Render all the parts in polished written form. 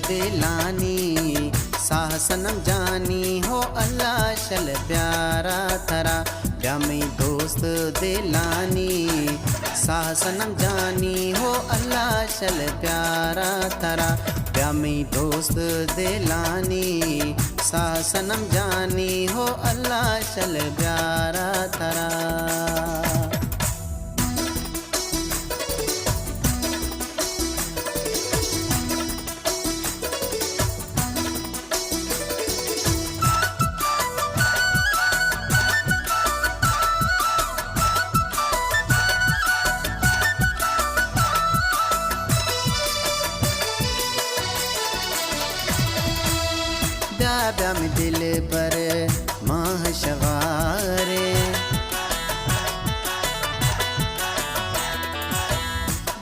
दिलानी साह सनम जानी हो अल्लाह शल प्यारा थरा ब्यामी दोस्त दिलानी साह सनम जानी हो अल्लाह शल प्यारा थरा ब्यामी दोस्त दिलानी साह सनम जानी हो अल्लाह शल प्यारा थरा। ब्या में दिल पर माह शवारे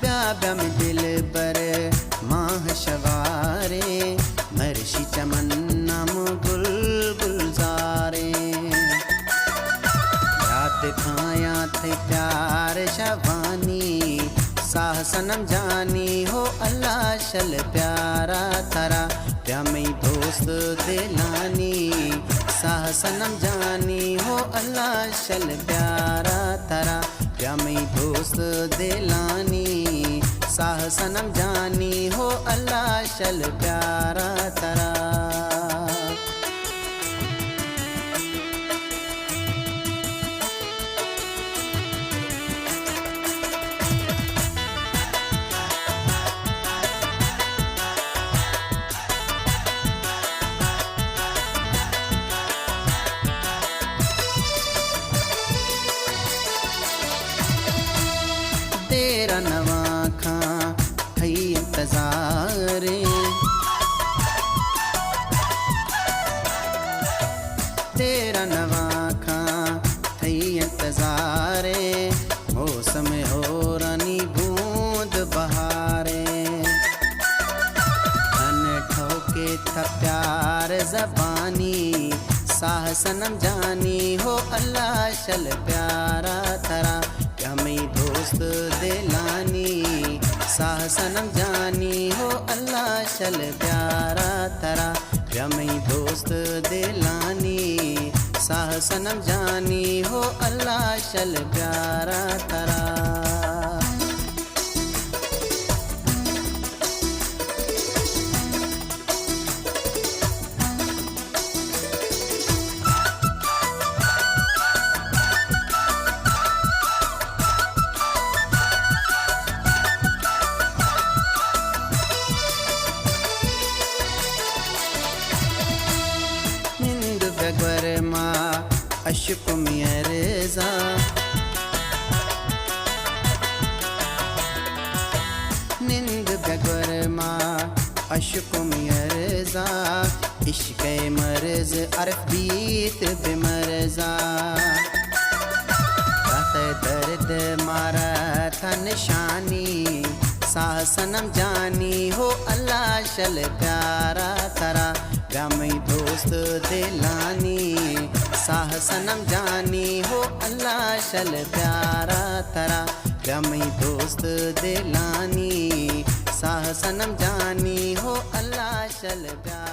ब्या में दिल पर माह शवारे मर्शी चमन नम गुल गुलजारे याद खाया थे प्यार शवानी साह सनम जानी हो अल्लाह शल प्यारा थरा ब्यामी दोस्त दिलानी साह सनम जानी हो अल्लाह शल प्यारा थरा ब्यामी दोस्त दिलानी साह सनम जानी हो अल्लाह शल प्यारा थरा। तेरा नवा खां थई इंतज़ारे तेरा नवा खां थई इंतज़ारे मौसम हो रानी बूंद बहारे धन ठोके था प्यार ज़बानी साह सनम जानी हो अल्लाह शल प्यारा थरा ब्यामी दोस्त दिलानी साह सनम जानी हो अल्लाह शल प्यारा थरा ब्यामी दोस्त दिलानी साह सनम जानी हो अल्लाह शल प्यारा थरा। मा अशक मियरजा निंद बगर मा अशक मियरजा इश्क मर्ज अरफ बीत बेमरजा दर्द मारा था निशानी साह सनम जानी हो अल्लाह शल प्यारा थरा ब्यामी दोस्त दिलानी साह सनम जानी हो अल्लाह शल प्यारा थरा ब्यामी दोस्त दिलानी साह सनम जानी हो अल्लाह शल प्यारा।